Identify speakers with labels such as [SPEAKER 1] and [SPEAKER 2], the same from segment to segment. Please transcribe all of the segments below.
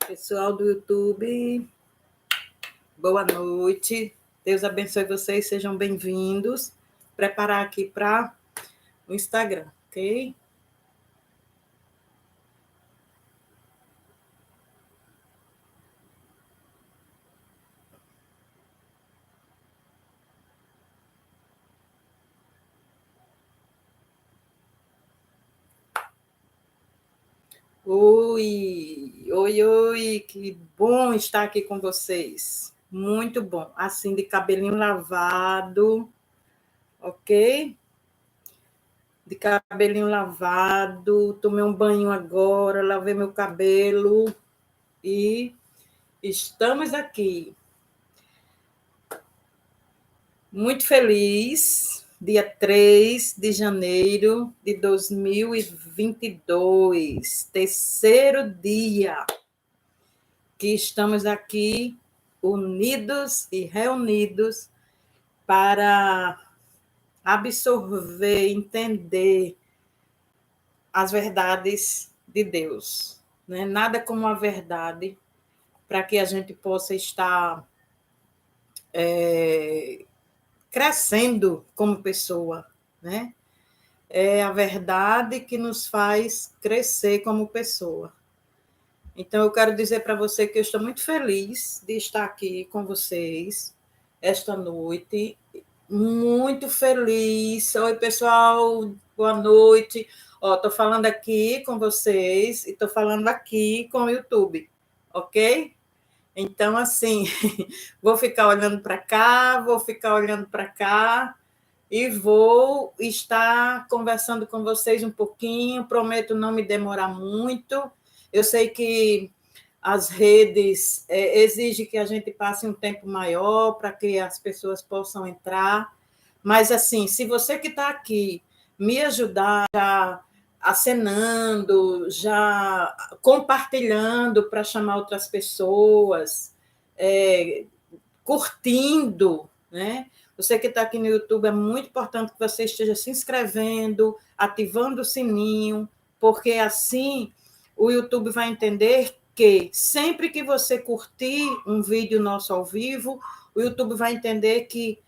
[SPEAKER 1] Pessoal do YouTube, boa noite. Deus abençoe vocês, sejam bem-vindos. Preparar aqui para o Instagram, ok? Oi, que bom estar aqui com vocês. Muito bom. Assim, de cabelinho lavado, ok? De cabelinho lavado, tomei um banho agora, lavei meu cabelo e estamos aqui. Muito feliz, dia 3 de janeiro de 2022, terceiro dia que estamos aqui unidos e reunidos para absorver, entender as verdades de Deus. Né? Nada como a verdade para que a gente possa estar crescendo como pessoa, né? É a verdade que nos faz crescer como pessoa. Então, eu quero dizer para você que eu estou muito feliz de estar aqui com vocês esta noite. Muito feliz. Oi, pessoal, boa noite. Estou falando aqui com vocês e estou falando aqui com o YouTube, ok? Então, assim, vou ficar olhando para cá, vou ficar olhando para cá e vou estar conversando com vocês um pouquinho. Prometo não me demorar muito. Eu sei que as redes exigem que a gente passe um tempo maior para que as pessoas possam entrar. Mas, assim, se você que está aqui me ajudar já acenando, já compartilhando para chamar outras pessoas, curtindo, né? Você que está aqui no YouTube, é muito importante que você esteja se inscrevendo, ativando o sininho, porque assim o YouTube vai entender que sempre que você curtir um vídeo nosso ao vivo, o YouTube vai entender que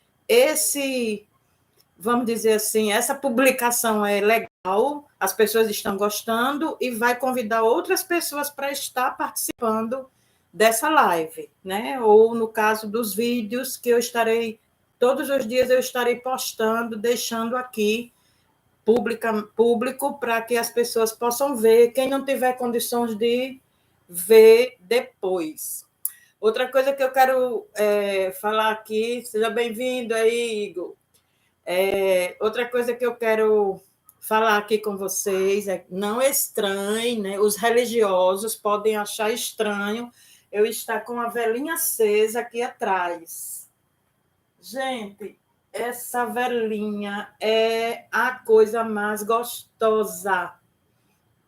[SPEAKER 1] vamos dizer assim, essa publicação é legal, as pessoas estão gostando e vai convidar outras pessoas para estar participando dessa live, né? Ou no caso dos vídeos que eu estarei, todos os dias eu estarei postando, deixando aqui público para que as pessoas possam ver, quem não tiver condições de ver depois. Outra coisa que eu quero falar aqui, seja bem-vindo aí, Igor. Outra coisa que eu quero falar aqui com vocês é não estranhe, né? Os religiosos podem achar estranho eu estar com a velinha acesa aqui atrás. Gente, essa velinha é a coisa mais gostosa.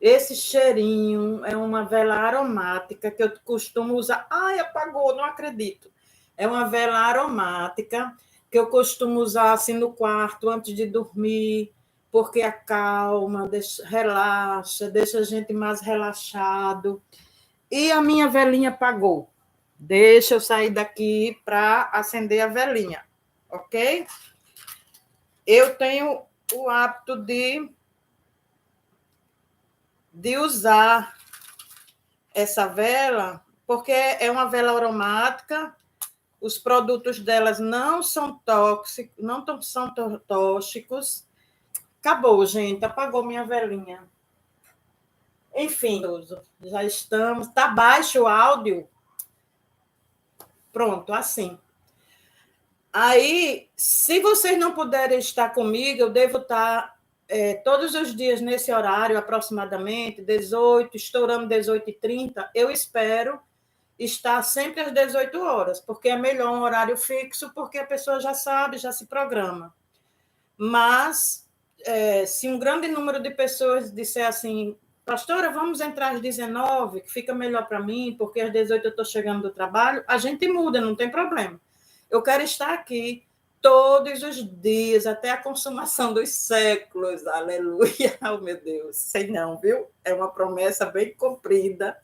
[SPEAKER 1] Esse cheirinho é uma vela aromática que eu costumo usar. Ai, apagou, não acredito. É uma vela aromática que eu costumo usar assim no quarto antes de dormir, porque acalma, relaxa, deixa a gente mais relaxado. E a minha velinha apagou. Deixa eu sair daqui para acender a velinha, ok? Eu tenho o hábito de usar essa vela, porque é uma vela aromática, os produtos delas não são tóxicos, não são tóxicos. Acabou, gente, apagou minha velinha. Enfim, já estamos. Está baixo o áudio? Pronto, assim. Aí, se vocês não puderem estar comigo, eu devo estar todos os dias nesse horário, aproximadamente, 18, estourando 18h30, eu espero estar sempre às 18 horas, porque é melhor um horário fixo, porque a pessoa já sabe, já se programa. Mas, se um grande número de pessoas disser assim, pastora, vamos entrar às 19, que fica melhor para mim, porque às 18 eu estou chegando do trabalho, a gente muda, não tem problema. Eu quero estar aqui todos os dias, até a consumação dos séculos, aleluia, oh meu Deus, sei não, viu? É uma promessa bem cumprida,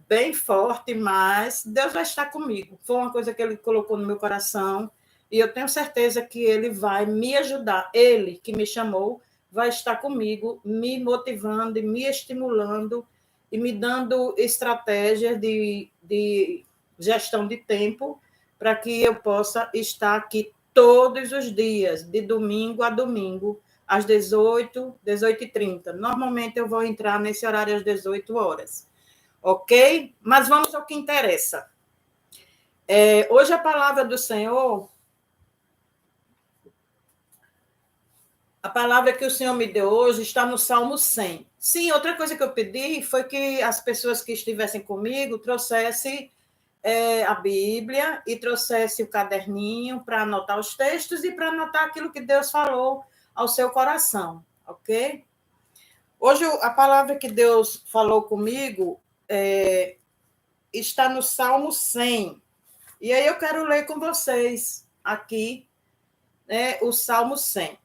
[SPEAKER 1] bem forte, mas Deus vai estar comigo. Foi uma coisa que ele colocou no meu coração e eu tenho certeza que ele vai me ajudar. Ele que me chamou vai estar comigo, me motivando e me estimulando e me dando estratégias de gestão de tempo para que eu possa estar aqui todos os dias, de domingo a domingo, às 18, 18h30. Normalmente eu vou entrar nesse horário às 18 horas. Ok? Mas vamos ao que interessa. Hoje a palavra do Senhor, a palavra que o Senhor me deu hoje está no Salmo 100. Sim, outra coisa que eu pedi foi que as pessoas que estivessem comigo trouxessem a Bíblia e trouxessem o caderninho para anotar os textos e para anotar aquilo que Deus falou ao seu coração, ok? Hoje a palavra que Deus falou comigo está no Salmo 100. E aí eu quero ler com vocês aqui, o Salmo 100.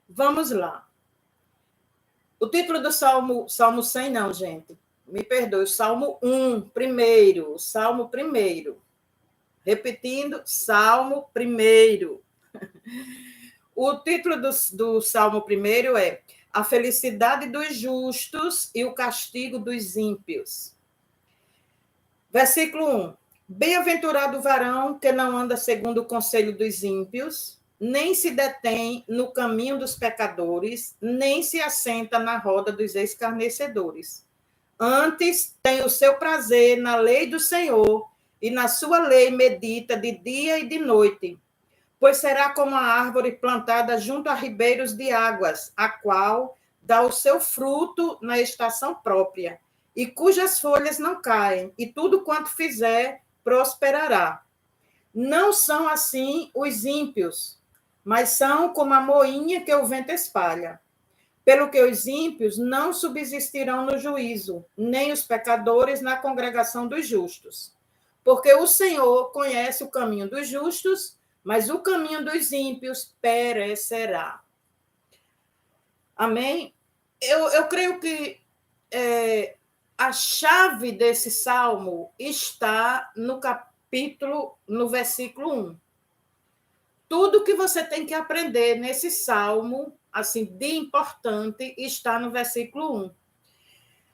[SPEAKER 1] Vamos lá. O título do Salmo 100 não, gente. Me perdoe, Salmo 1, primeiro. Salmo primeiro. Repetindo, Salmo primeiro. O título do Salmo primeiro é A Felicidade dos Justos e o Castigo dos Ímpios. Versículo 1. Bem-aventurado o varão que não anda segundo o conselho dos ímpios, nem se detém no caminho dos pecadores, nem se assenta na roda dos escarnecedores. Antes tem o seu prazer na lei do Senhor, e na sua lei medita de dia e de noite. Pois será como a árvore plantada junto a ribeiros de águas, a qual dá o seu fruto na estação própria, e cujas folhas não caem, e tudo quanto fizer prosperará. Não são assim os ímpios, mas são como a moinha que o vento espalha. Pelo que os ímpios não subsistirão no juízo, nem os pecadores na congregação dos justos. Porque o Senhor conhece o caminho dos justos, mas o caminho dos ímpios perecerá. Amém? Eu creio que a chave desse salmo está no versículo 1. Tudo que você tem que aprender nesse salmo, assim, de importante, está no versículo 1.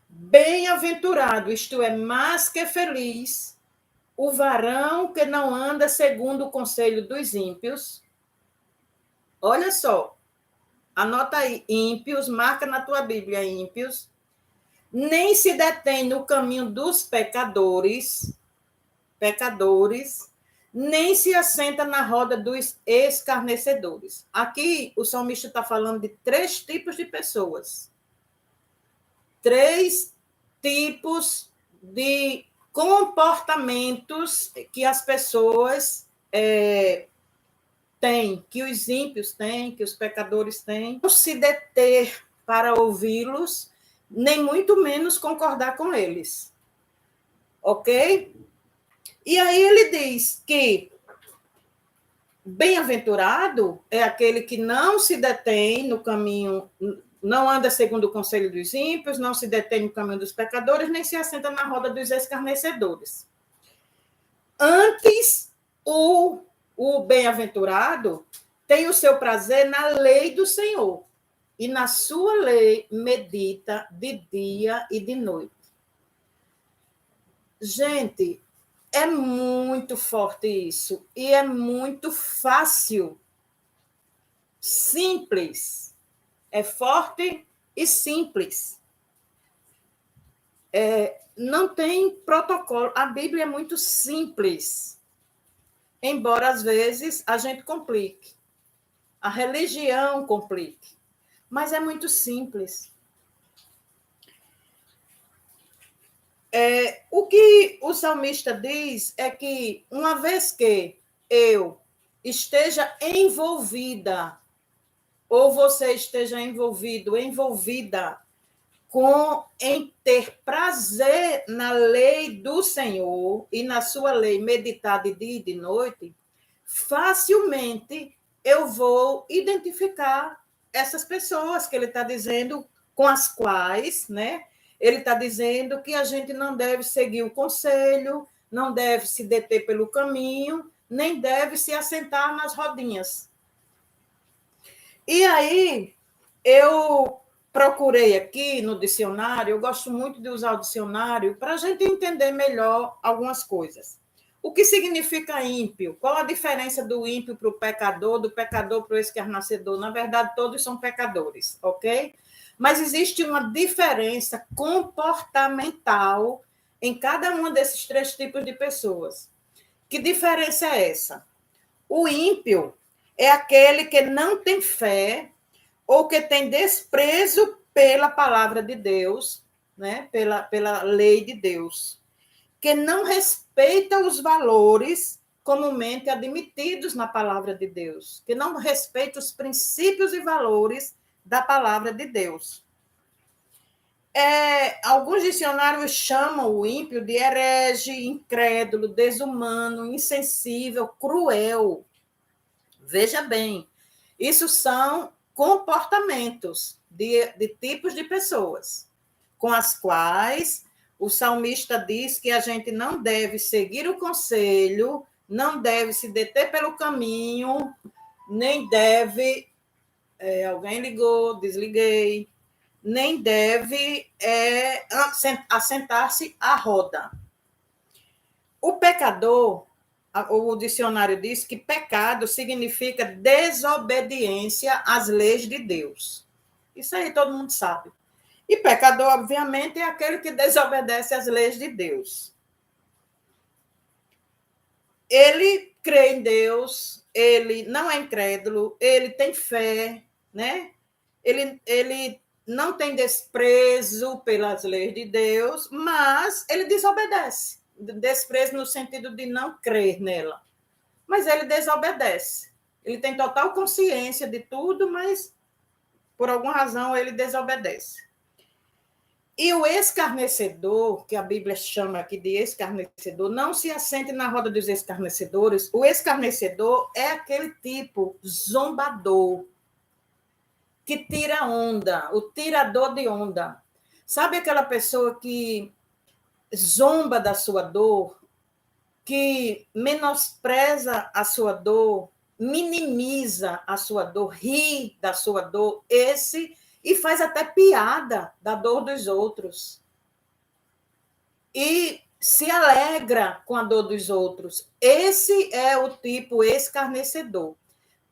[SPEAKER 1] Bem-aventurado, isto é, mais que feliz, o varão que não anda segundo o conselho dos ímpios. Olha só, anota aí, ímpios, marca na tua Bíblia, ímpios. Nem se detém no caminho dos pecadores, nem se assenta na roda dos escarnecedores. Aqui o salmista está falando de 3 tipos de pessoas. 3 tipos de comportamentos que as pessoas têm, que os ímpios têm, que os pecadores têm. Não se deter para ouvi-los, nem muito menos concordar com eles. Ok? E aí ele diz que bem-aventurado é aquele que não se detém no caminho, não anda segundo o conselho dos ímpios, não se detém no caminho dos pecadores, nem se assenta na roda dos escarnecedores. Antes, o bem-aventurado tem o seu prazer na lei do Senhor, e na sua lei medita de dia e de noite. Gente, é muito forte isso. E é muito fácil. Simples. É forte e simples. Não tem protocolo. A Bíblia é muito simples. Embora, às vezes, a gente complique. A religião complique. Mas é muito simples. O que o salmista diz é que, uma vez que eu esteja envolvida, ou você esteja envolvida em ter prazer na lei do Senhor e na sua lei meditar de dia e de noite, facilmente eu vou identificar essas pessoas que ele está dizendo, com as quais, né, Ele está dizendo que a gente não deve seguir o conselho, não deve se deter pelo caminho, nem deve se assentar nas rodinhas. E aí, eu procurei aqui no dicionário, eu gosto muito de usar o dicionário para a gente entender melhor algumas coisas. O que significa ímpio? Qual a diferença do ímpio para o pecador, do pecador para o escarnecedor? Na verdade, todos são pecadores, ok? Mas existe uma diferença comportamental em cada um desses três tipos de pessoas. Que diferença é essa? O ímpio é aquele que não tem fé ou que tem desprezo pela palavra de Deus, né? pela lei de Deus, que não respeita os valores comumente admitidos na palavra de Deus, que não respeita os princípios e valores da palavra de Deus. Alguns dicionários chamam o ímpio de herege, incrédulo, desumano, insensível, cruel. Veja bem, isso são comportamentos de tipos de pessoas com as quais o salmista diz que a gente não deve seguir o conselho, não deve se deter pelo caminho, nem deve. Alguém ligou, desliguei. Nem deve assentar-se à roda. O pecador, o dicionário diz que pecado significa desobediência às leis de Deus. Isso aí todo mundo sabe. E pecador, obviamente, é aquele que desobedece às leis de Deus. Ele crê em Deus, ele não é incrédulo, ele tem fé, né? Ele não tem desprezo pelas leis de Deus, mas ele desobedece. Desprezo no sentido de não crer nela. Mas ele desobedece. Ele tem total consciência de tudo, mas por alguma razão ele desobedece. E o escarnecedor, que a Bíblia chama aqui de escarnecedor, não se assente na roda dos escarnecedores. O escarnecedor é aquele tipo zombador, que tira onda, o tirador de onda. Sabe aquela pessoa que zomba da sua dor, que menospreza a sua dor, minimiza a sua dor, ri da sua dor, e faz até piada da dor dos outros. E se alegra com a dor dos outros. Esse é o tipo escarnecedor.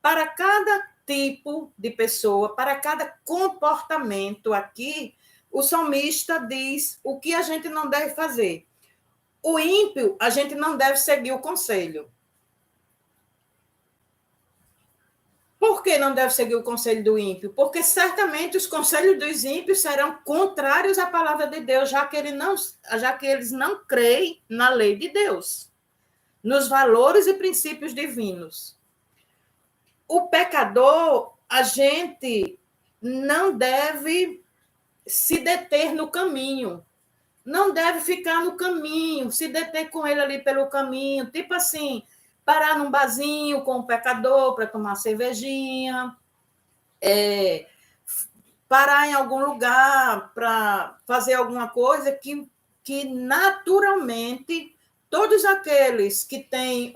[SPEAKER 1] Para cada tipo de pessoa, para cada comportamento aqui, o salmista diz o que a gente não deve fazer. O ímpio, a gente não deve seguir o conselho. Por que não deve seguir o conselho do ímpio? Porque certamente os conselhos dos ímpios serão contrários à palavra de Deus, já que eles não creem na lei de Deus, nos valores e princípios divinos. O pecador, a gente não deve se deter no caminho, não deve ficar no caminho, se deter com ele ali pelo caminho, tipo assim, parar num barzinho com o pecador para tomar cervejinha, parar em algum lugar para fazer alguma coisa que naturalmente todos aqueles que têm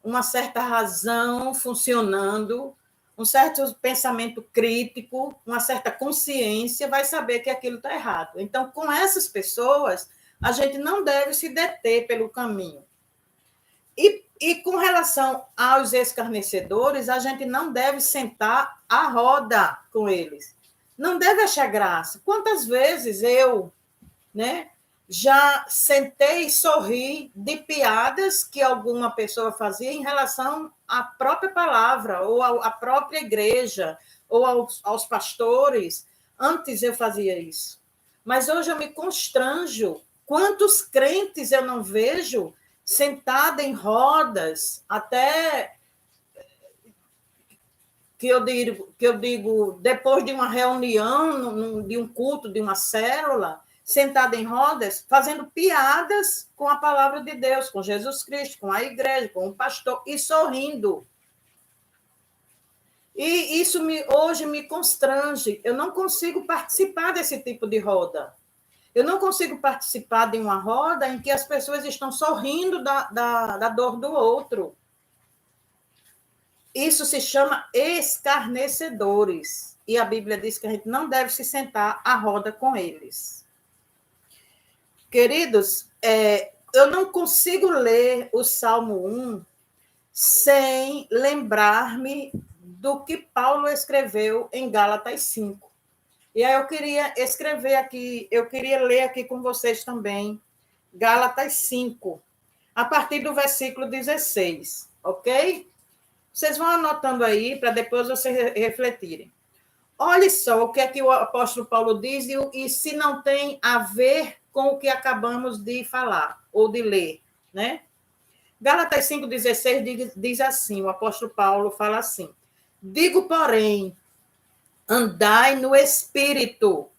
[SPEAKER 1] uma certa razão funcionando, um certo pensamento crítico, uma certa consciência, vai saber que aquilo está errado. Então, com essas pessoas, a gente não deve se deter pelo caminho. E com relação aos escarnecedores, a gente não deve sentar à roda com eles. Não deve achar graça. Quantas vezes eu, já sentei e sorri de piadas que alguma pessoa fazia em relação à própria palavra, ou à própria igreja, ou aos pastores. Antes eu fazia isso. Mas hoje eu me constranjo. Quantos crentes eu não vejo sentada em rodas, até que eu digo depois de uma reunião, de um culto, de uma célula, sentada em rodas, fazendo piadas com a palavra de Deus, com Jesus Cristo, com a igreja, com o pastor, e sorrindo. E isso hoje me constrange. Eu não consigo participar desse tipo de roda. Eu não consigo participar de uma roda em que as pessoas estão sorrindo da dor do outro. Isso se chama escarnecedores. E a Bíblia diz que a gente não deve se sentar à roda com eles. Queridos, eu não consigo ler o Salmo 1 sem lembrar-me do que Paulo escreveu em Gálatas 5. E aí eu queria escrever aqui, eu queria ler aqui com vocês também, Gálatas 5, a partir do versículo 16, ok? Vocês vão anotando aí para depois vocês refletirem. Olha só o que é que o apóstolo Paulo diz e se não tem a ver com o que acabamos de falar ou de ler, né? Gálatas 5,16 diz assim, o apóstolo Paulo fala assim, digo, porém, andai no Espírito,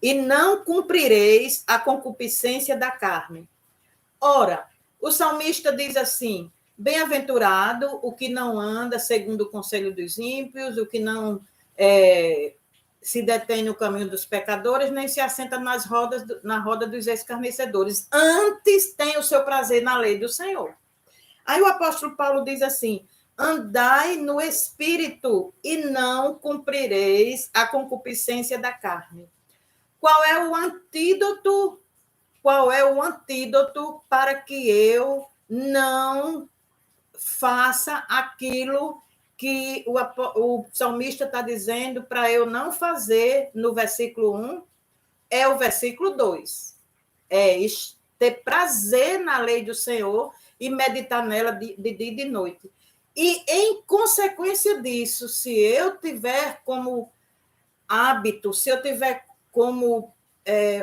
[SPEAKER 1] e não cumprireis a concupiscência da carne. Ora, o salmista diz assim, bem-aventurado o que não anda segundo o conselho dos ímpios, o que não se detém no caminho dos pecadores, nem se assenta na roda dos escarnecedores. Antes tem o seu prazer na lei do Senhor. Aí o apóstolo Paulo diz assim, andai no Espírito e não cumprireis a concupiscência da carne. Qual é o antídoto? Qual é o antídoto para que eu não faça aquilo que o salmista está dizendo para eu não fazer no versículo 1? É o versículo 2. É ter prazer na lei do Senhor e meditar nela de dia e de noite. E, em consequência disso, se eu tiver como hábito, se eu tiver como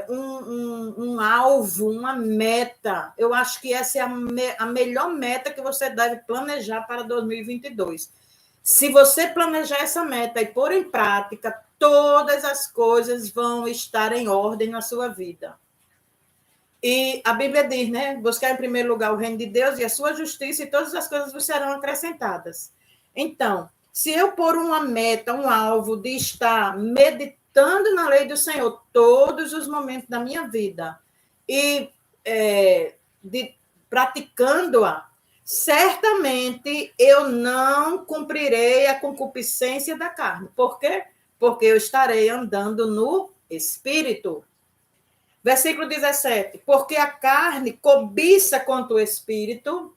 [SPEAKER 1] um alvo, uma meta, eu acho que essa é a melhor meta que você deve planejar para 2022. Se você planejar essa meta e pôr em prática, todas as coisas vão estar em ordem na sua vida. E a Bíblia diz, né? Buscar em primeiro lugar o reino de Deus e a sua justiça, e todas as coisas vos serão acrescentadas. Então, se eu pôr uma meta, um alvo de estar meditando na lei do Senhor todos os momentos da minha vida e praticando-a, certamente eu não cumprirei a concupiscência da carne. Por quê? Porque eu estarei andando no Espírito. Versículo 17. Porque a carne cobiça contra o Espírito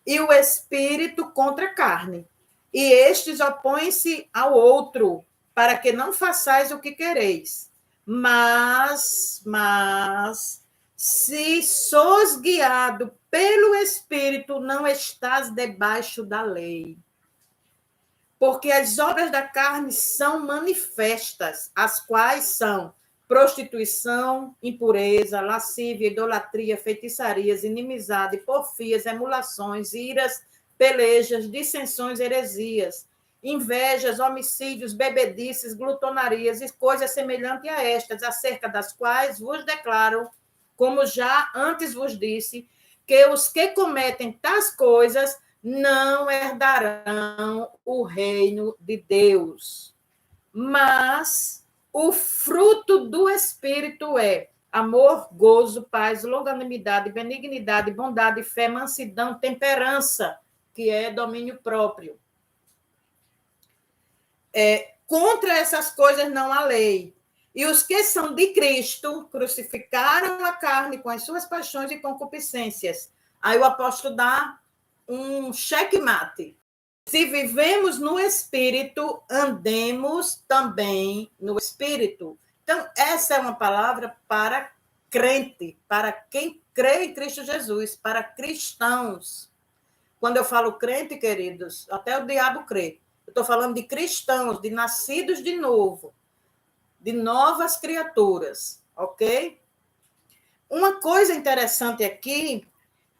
[SPEAKER 1] e o Espírito contra a carne. E estes opõem-se ao outro, para que não façais o que quereis. Mas, se sois guiado pelo Espírito, não estás debaixo da lei. Porque as obras da carne são manifestas, as quais são prostituição, impureza, lascívia, idolatria, feitiçarias, inimizade, porfias, emulações, iras, pelejas, dissensões, heresias, invejas, homicídios, bebedices, glutonarias e coisas semelhantes a estas, acerca das quais vos declaro, como já antes vos disse, que os que cometem tais coisas não herdarão o reino de Deus. Mas o fruto do Espírito é amor, gozo, paz, longanimidade, benignidade, bondade, fé, mansidão, temperança, que é domínio próprio. Contra essas coisas não há lei. E os que são de Cristo crucificaram a carne com as suas paixões e concupiscências. Aí o apóstolo dá um checkmate. Se vivemos no Espírito, andemos também no Espírito. Então, essa é uma palavra para crente, para quem crê em Cristo Jesus, para cristãos. Quando eu falo crente, queridos, até o diabo crê. Eu estou falando de cristãos, de nascidos de novo, de novas criaturas, ok? Uma coisa interessante aqui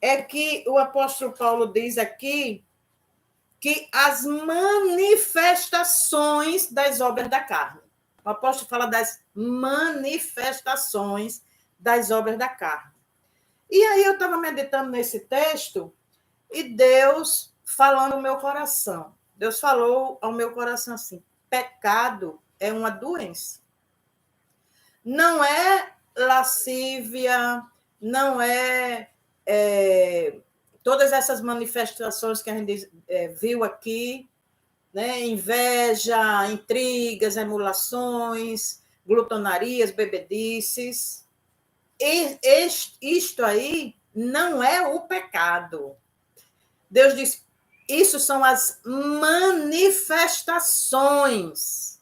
[SPEAKER 1] é que o apóstolo Paulo diz aqui que as manifestações das obras da carne. O apóstolo fala das manifestações das obras da carne. E aí eu estava meditando nesse texto e Deus falando no meu coração. Deus falou ao meu coração assim: pecado é uma doença. Não é lascívia, não todas essas manifestações que a gente viu aqui, né? Inveja, intrigas, emulações, glutonarias, bebedices. Isto aí não é o pecado. Deus diz, isso são as manifestações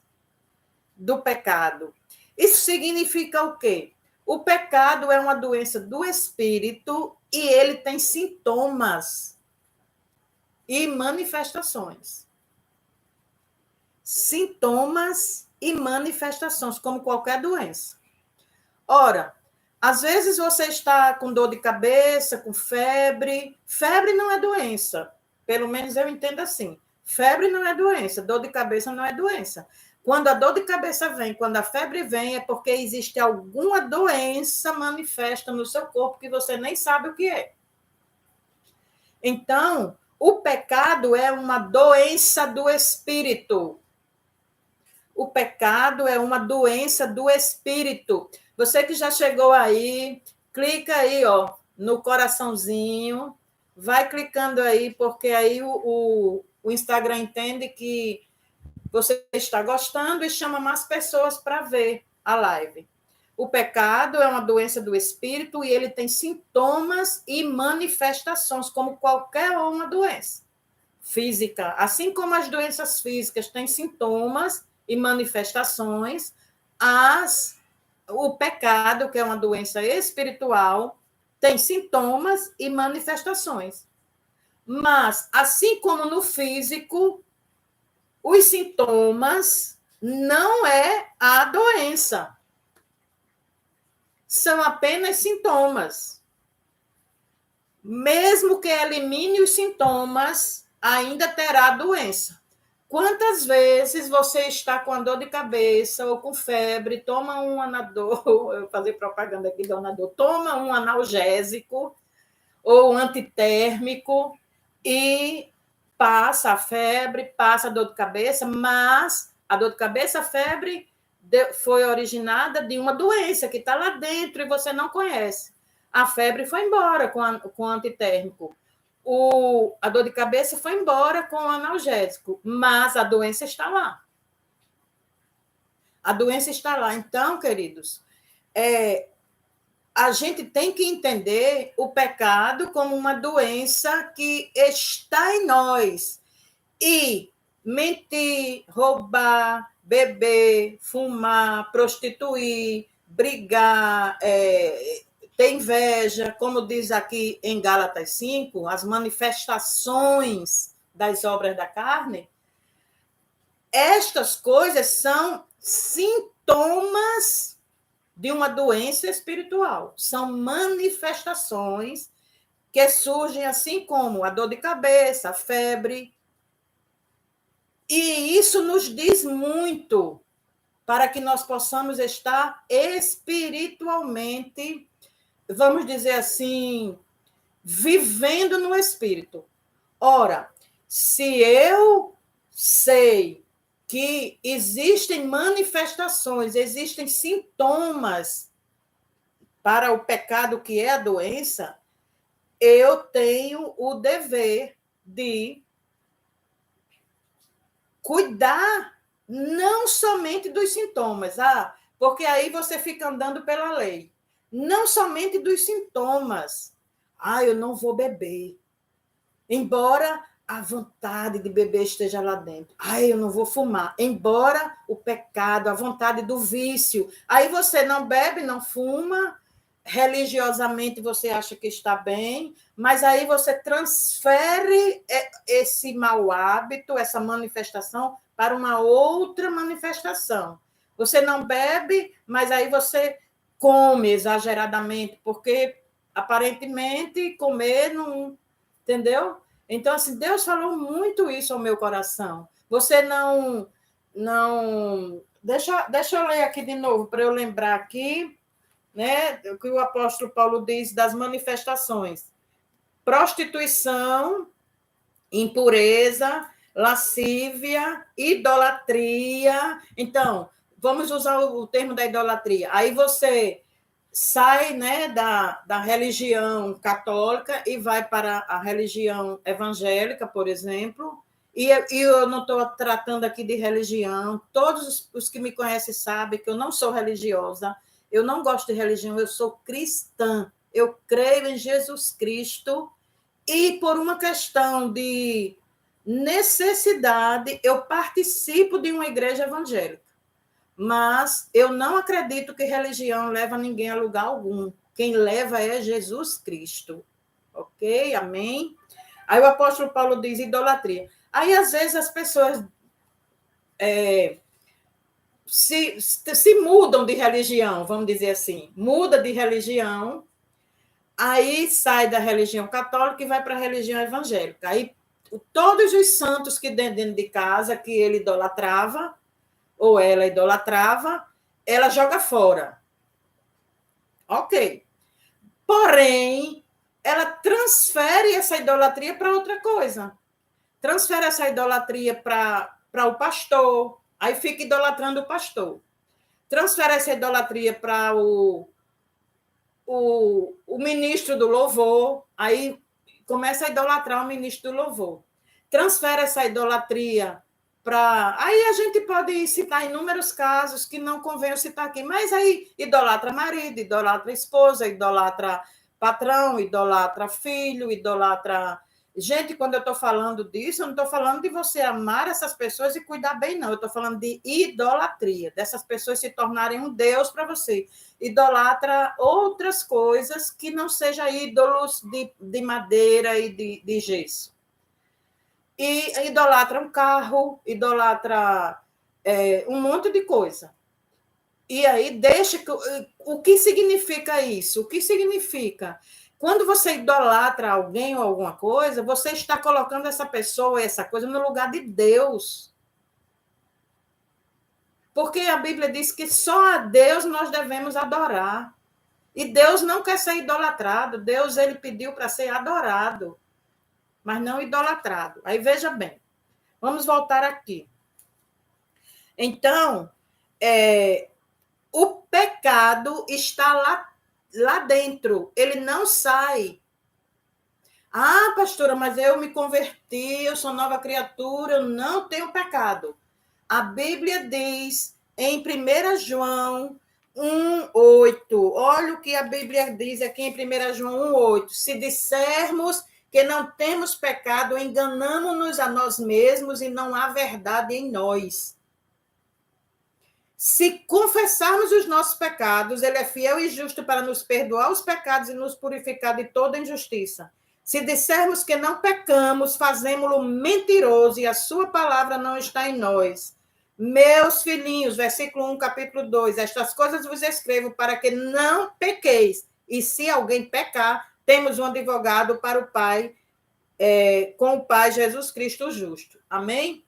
[SPEAKER 1] do pecado. Isso significa o quê? O pecado é uma doença do espírito e ele tem sintomas e manifestações. Sintomas e manifestações, como qualquer doença. Ora, às vezes você está com dor de cabeça, com febre. Febre não é doença. Pelo menos eu entendo assim. Febre não é doença, dor de cabeça não é doença. Quando a dor de cabeça vem, quando a febre vem, é porque existe alguma doença manifesta no seu corpo que você nem sabe o que é. Então, o pecado é uma doença do espírito. O pecado é uma doença do espírito. Você que já chegou aí, clica aí, ó, no coraçãozinho, vai clicando aí, porque aí o Instagram entende que você está gostando e chama mais pessoas para ver a live. O pecado é uma doença do espírito e ele tem sintomas e manifestações, como qualquer uma doença física. Assim como as doenças físicas têm sintomas e manifestações, o pecado, que é uma doença espiritual, tem sintomas e manifestações. Mas, assim como no físico, os sintomas não é a doença. São apenas sintomas. Mesmo que elimine os sintomas, ainda terá doença. Quantas vezes você está com dor de cabeça ou com febre, toma um anador, eu vou fazer propaganda aqui do anador, toma um analgésico ou antitérmico e passa a febre, passa a dor de cabeça, mas a dor de cabeça, a febre foi originada de uma doença que está lá dentro e você não conhece. A febre foi embora com o antitérmico. A dor de cabeça foi embora com o analgésico, mas a doença está lá. A doença está lá. Então, queridos, a gente tem que entender o pecado como uma doença que está em nós. E mentir, roubar, beber, fumar, prostituir, brigar, ter inveja, como diz aqui em Gálatas 5, as manifestações das obras da carne, estas coisas são sintomas de uma doença espiritual. São manifestações que surgem assim como a dor de cabeça, a febre. E isso nos diz muito para que nós possamos estar espiritualmente, vamos dizer assim, vivendo no espírito. Ora, se eu sei que existem manifestações, existem sintomas para o pecado que é a doença, eu tenho o dever de cuidar não somente dos sintomas, porque aí você fica andando pela lei. Não somente dos sintomas. Eu não vou beber. Embora a vontade de beber esteja lá dentro. Eu não vou fumar. Embora o pecado, a vontade do vício. Aí você não bebe, não fuma, religiosamente você acha que está bem, mas aí você transfere esse mau hábito, essa manifestação, para uma outra manifestação. Você não bebe, mas aí você come exageradamente, porque aparentemente comer não. Entendeu? Então, assim, Deus falou muito isso ao meu coração. Você não. Deixa eu ler aqui de novo, para eu lembrar aqui, né, o que o apóstolo Paulo diz das manifestações: prostituição, impureza, lascívia, idolatria. Então, vamos usar o termo da idolatria. Aí você sai, né, da religião católica e vai para a religião evangélica, por exemplo, e eu não estou tratando aqui de religião. Todos os que me conhecem sabem que eu não sou religiosa, eu não gosto de religião, eu sou cristã. Eu creio em Jesus Cristo e, por uma questão de necessidade, eu participo de uma igreja evangélica. Mas eu não acredito que religião leva ninguém a lugar algum. Quem leva é Jesus Cristo. Ok? Amém? Aí o apóstolo Paulo diz idolatria. Aí, às vezes, as pessoas se mudam de religião, vamos dizer assim. Muda de religião, aí sai da religião católica e vai para a religião evangélica. Aí todos os santos que dentro de casa, que ele idolatrava, ou ela idolatrava, ela joga fora. Ok. Porém, ela transfere essa idolatria para outra coisa. Transfere essa idolatria para o pastor, aí fica idolatrando o pastor. Transfere essa idolatria para o ministro do louvor, aí começa a idolatrar o ministro do louvor. Transfere essa idolatria para. Aí a gente pode citar inúmeros casos que não convém eu citar aqui, mas aí idolatra marido, idolatra esposa, idolatra patrão, idolatra filho, idolatra. Gente, quando eu estou falando disso, eu não estou falando de você amar essas pessoas e cuidar bem, não. Eu estou falando de idolatria, dessas pessoas se tornarem um Deus para você. Idolatra outras coisas que não sejam ídolos de madeira e de gesso. E idolatra um carro, idolatra um monte de coisa. E aí deixa. O que significa isso? O que significa? Quando você idolatra alguém ou alguma coisa, você está colocando essa pessoa, essa coisa, no lugar de Deus. Porque a Bíblia diz que só a Deus nós devemos adorar. E Deus não quer ser idolatrado. Deus, ele pediu para ser adorado, mas não idolatrado. Aí veja bem, vamos voltar aqui. Então, o pecado está lá dentro, ele não sai. Ah, pastora, mas eu me converti, eu sou nova criatura, eu não tenho pecado. A Bíblia diz em 1 João 1:8. Olha o que a Bíblia diz aqui em 1 João 1:8. Se dissermos que não temos pecado, enganamos-nos a nós mesmos e não há verdade em nós. Se confessarmos os nossos pecados, ele é fiel e justo para nos perdoar os pecados e nos purificar de toda injustiça. Se dissermos que não pecamos, fazemo-lo mentiroso e a sua palavra não está em nós. Meus filhinhos, versículo 1, capítulo 2, estas coisas vos escrevo para que não pequeis. E se alguém pecar, temos um advogado para o Pai, com o Pai Jesus Cristo justo. Amém?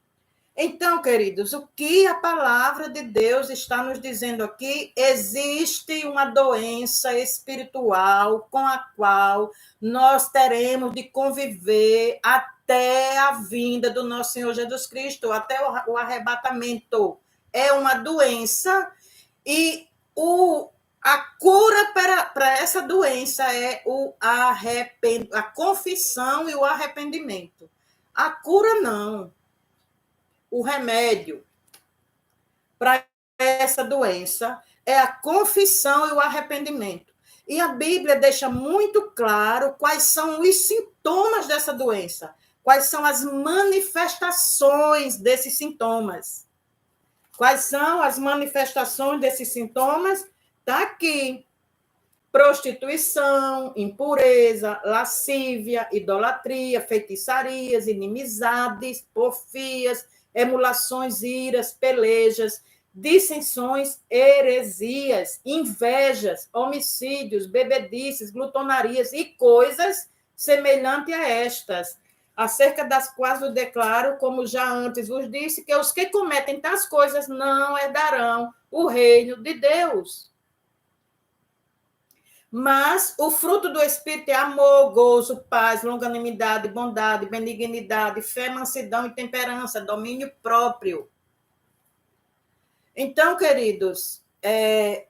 [SPEAKER 1] Então, queridos, o que a palavra de Deus está nos dizendo aqui? Existe uma doença espiritual com a qual nós teremos de conviver até a vinda do nosso Senhor Jesus Cristo, até o arrebatamento. É uma doença e a cura para essa doença é a confissão e o arrependimento. A cura não. O remédio para essa doença é a confissão e o arrependimento. E a Bíblia deixa muito claro quais são os sintomas dessa doença, quais são as manifestações desses sintomas. Quais são as manifestações desses sintomas? Está aqui. Prostituição, impureza, lascívia, idolatria, feitiçarias, inimizades, porfias, emulações, iras, pelejas, dissensões, heresias, invejas, homicídios, bebedices, glutonarias e coisas semelhantes a estas, acerca das quais eu declaro, como já antes vos disse, que os que cometem tais coisas não herdarão o reino de Deus. Mas o fruto do Espírito é amor, gozo, paz, longanimidade, bondade, benignidade, fé, mansidão e temperança, domínio próprio. Então, queridos,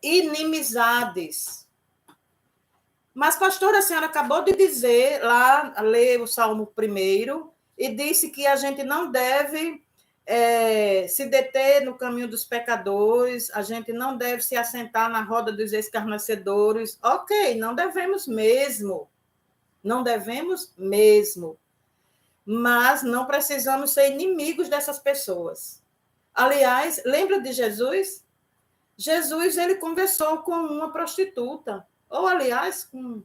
[SPEAKER 1] inimizades. Mas, pastora, a senhora acabou de dizer, lá, ler o Salmo 1, e disse que a gente não deve se deter no caminho dos pecadores, a gente não deve se assentar na roda dos escarnecedores. Ok, não devemos mesmo. Não devemos mesmo. Mas não precisamos ser inimigos dessas pessoas. Aliás, lembra de Jesus? Jesus, ele conversou com uma prostituta, ou, aliás, com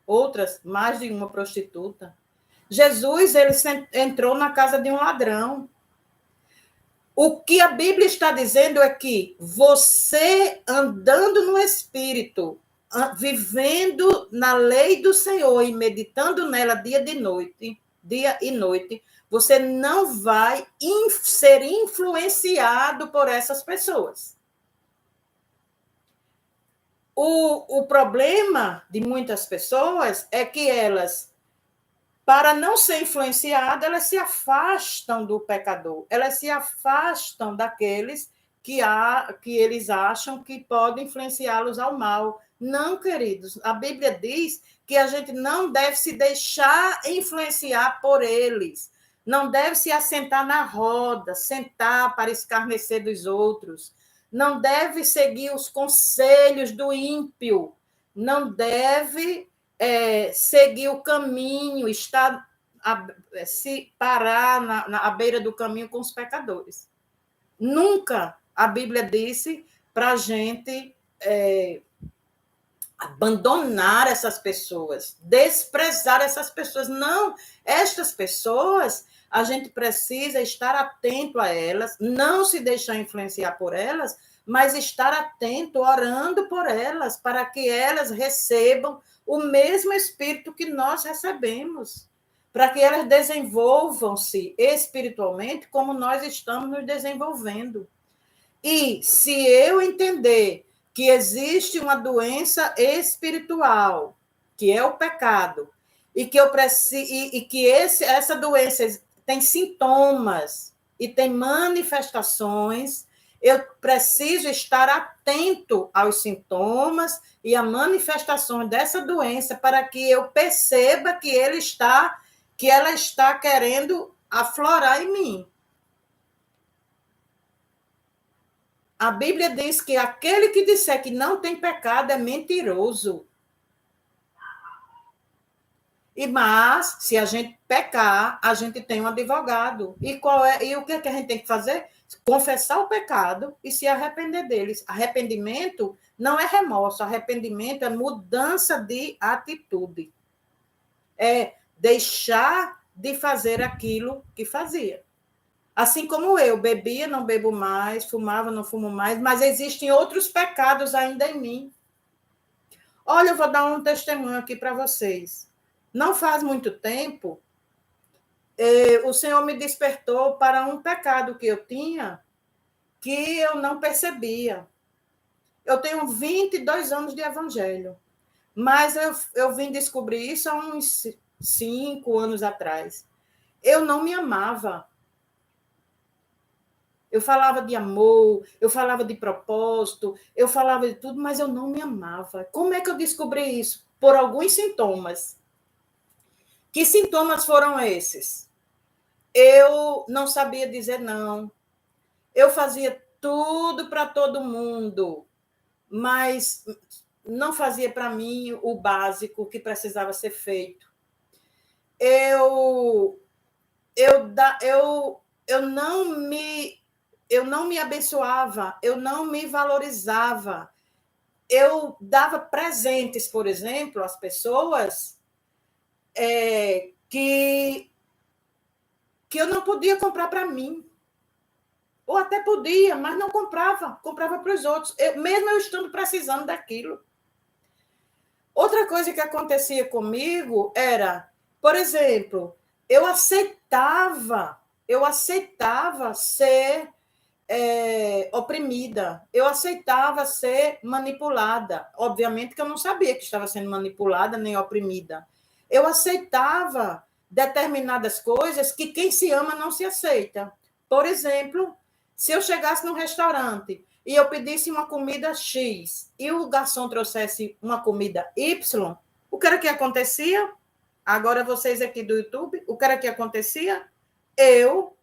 [SPEAKER 1] outras, mais de uma prostituta. Jesus, ele entrou na casa de um ladrão. O que a Bíblia está dizendo é que você, andando no Espírito, vivendo na lei do Senhor e meditando nela dia e noite, você não vai ser influenciado por essas pessoas. O problema de muitas pessoas é que elas, para não ser influenciadas, elas se afastam do pecador, elas se afastam daqueles que eles acham que podem influenciá-los ao mal. Não, queridos, a Bíblia diz que a gente não deve se deixar influenciar por eles, não deve se assentar na roda, sentar para escarnecer dos outros, não deve seguir os conselhos do ímpio, não deve seguir o caminho, se parar à beira do caminho com os pecadores. Nunca a Bíblia disse para a gente abandonar essas pessoas, desprezar essas pessoas. Não, estas pessoas, a gente precisa estar atento a elas, não se deixar influenciar por elas, mas estar atento, orando por elas, para que elas recebam o mesmo Espírito que nós recebemos, para que elas desenvolvam-se espiritualmente como nós estamos nos desenvolvendo. E se eu entender que existe uma doença espiritual, que é o pecado, e que eu preciso, e que essa doença tem sintomas e tem manifestações, eu preciso estar atento aos sintomas e às manifestações dessa doença para que eu perceba que ela está querendo aflorar em mim. A Bíblia diz que aquele que disser que não tem pecado é mentiroso. Mas, se a gente pecar, a gente tem um advogado. E o que a gente tem que fazer? Confessar o pecado e se arrepender deles. Arrependimento não é remorso, arrependimento é mudança de atitude. É deixar de fazer aquilo que fazia. Assim como eu, bebia, não bebo mais, fumava, não fumo mais, mas existem outros pecados ainda em mim. Olha, eu vou dar um testemunho aqui para vocês. Não faz muito tempo, o Senhor me despertou para um pecado que eu tinha, que eu não percebia. Eu tenho 22 anos de evangelho, mas eu vim descobrir isso há uns 5 anos atrás. Eu não me amava. Eu falava de amor, eu falava de propósito, eu falava de tudo, mas eu não me amava. Como é que eu descobri isso? Por alguns sintomas. Que sintomas foram esses? Eu não sabia dizer não. Eu fazia tudo para todo mundo, mas não fazia para mim o básico que precisava ser feito. Eu não me abençoava, eu não me valorizava. Eu dava presentes, por exemplo, às pessoas que eu não podia comprar para mim. Ou até podia, mas não comprava para os outros, mesmo eu estando precisando daquilo. Outra coisa que acontecia comigo era, por exemplo, eu aceitava ser oprimida, eu aceitava ser manipulada. Obviamente que eu não sabia que estava sendo manipulada nem oprimida. Eu aceitava determinadas coisas que quem se ama não se aceita. Por exemplo, se eu chegasse num restaurante e eu pedisse uma comida X e o garçom trouxesse uma comida Y, o que era que acontecia? Agora vocês aqui do YouTube, o que era que acontecia? Eu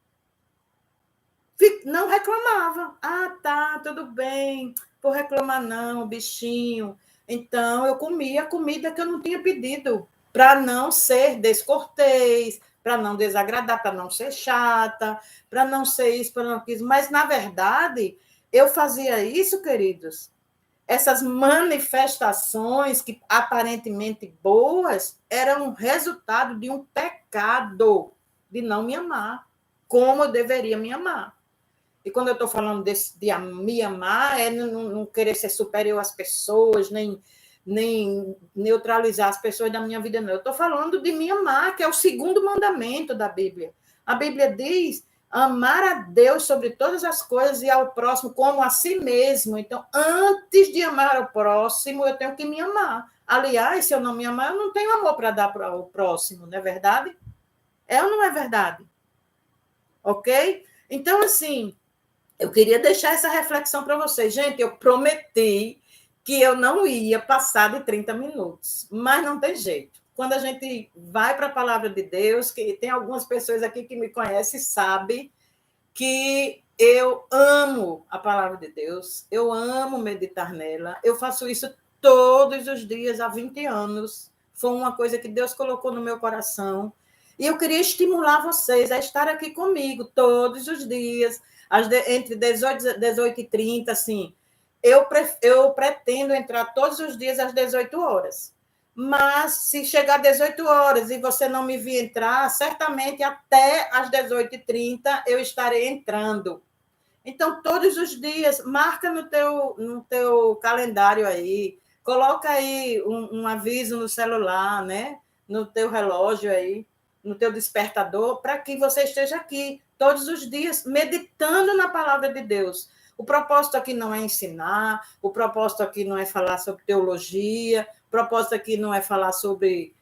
[SPEAKER 1] não reclamava. Ah, tá, tudo bem. Vou reclamar não, bichinho. Então, eu comia a comida que eu não tinha pedido, para não ser descortês, para não desagradar, para não ser chata, para não ser isso, para não quis. Mas, na verdade, eu fazia isso, queridos. Essas manifestações, que aparentemente boas, eram resultado de um pecado de não me amar, como eu deveria me amar. E quando eu estou falando de me amar, é não querer ser superior às pessoas, nem neutralizar as pessoas da minha vida, não. Eu estou falando de me amar, que é o segundo mandamento da Bíblia. A Bíblia diz amar a Deus sobre todas as coisas e ao próximo como a si mesmo. Então, antes de amar ao próximo, eu tenho que me amar. Aliás, se eu não me amar, eu não tenho amor para dar para o próximo, não é verdade? É ou não é verdade? Ok? Então, assim, eu queria deixar essa reflexão para vocês. Gente, eu prometi que eu não ia passar de 30 minutos, mas não tem jeito. Quando a gente vai para a palavra de Deus, que tem algumas pessoas aqui que me conhecem, sabem que eu amo a palavra de Deus, eu amo meditar nela, eu faço isso todos os dias há 20 anos. Foi uma coisa que Deus colocou no meu coração. E eu queria estimular vocês a estar aqui comigo todos os dias, entre 18 e 30, assim. Eu pretendo entrar todos os dias às 18 horas. Mas se chegar às 18 horas e você não me vir entrar, certamente até às 18h30 eu estarei entrando. Então, todos os dias, marca no teu calendário aí, coloca aí um aviso no celular, né? No teu relógio aí, no teu despertador, para que você esteja aqui todos os dias meditando na palavra de Deus. O propósito aqui não é ensinar, o propósito aqui não é falar sobre teologia, o propósito aqui não é falar sobre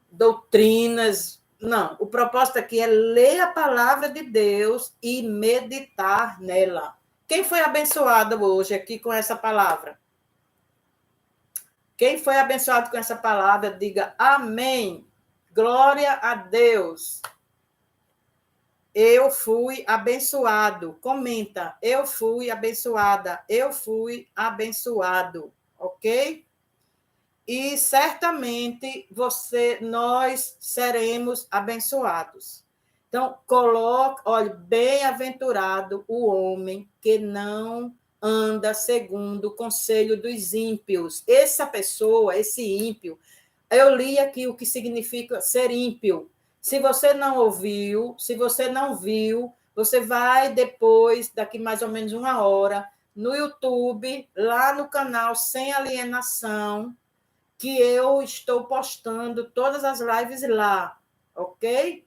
[SPEAKER 1] doutrinas, não. O propósito aqui é ler a palavra de Deus e meditar nela. Quem foi abençoado hoje aqui com essa palavra? Quem foi abençoado com essa palavra, diga amém. Glória a Deus. Eu fui abençoado. Comenta, eu fui abençoada. Eu fui abençoado. Ok? E certamente nós seremos abençoados. Então, olhe, bem-aventurado o homem que não anda segundo o conselho dos ímpios. Essa pessoa, esse ímpio, eu li aqui o que significa ser ímpio. Se você não ouviu, se você não viu, você vai depois, daqui mais ou menos 1 hora, no YouTube, lá no canal Sem Alienação, que eu estou postando todas as lives lá, ok?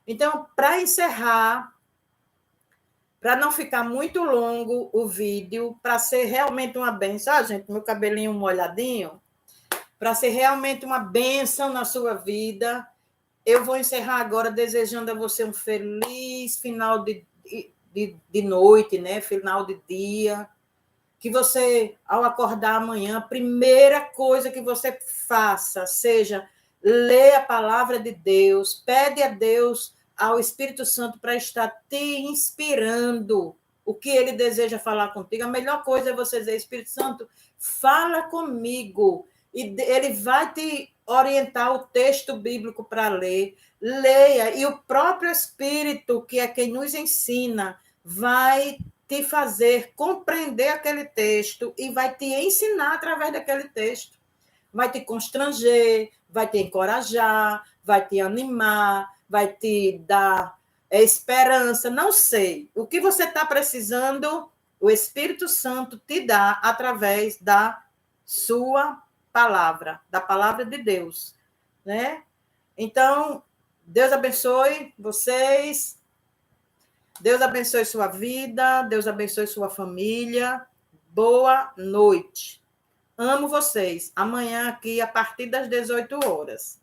[SPEAKER 1] Então, para encerrar, para não ficar muito longo o vídeo, para ser realmente uma bênção, gente, meu cabelinho molhadinho, para ser realmente uma bênção na sua vida, eu vou encerrar agora desejando a você um feliz final de noite, né? Final de dia, que você, ao acordar amanhã, a primeira coisa que você faça seja ler a palavra de Deus, pede a Deus, ao Espírito Santo, para estar te inspirando o que ele deseja falar contigo. A melhor coisa é você dizer, Espírito Santo, fala comigo, e ele vai te orientar o texto bíblico para ler. Leia, e o próprio Espírito, que é quem nos ensina, vai te fazer compreender aquele texto e vai te ensinar através daquele texto. Vai te constranger, vai te encorajar, vai te animar, vai te dar esperança, não sei. O que você está precisando, o Espírito Santo te dá através da sua palavra, da palavra de Deus, né? Então, Deus abençoe vocês. Deus abençoe sua vida, Deus abençoe sua família. Boa noite. Amo vocês. Amanhã aqui, a partir das 18 horas.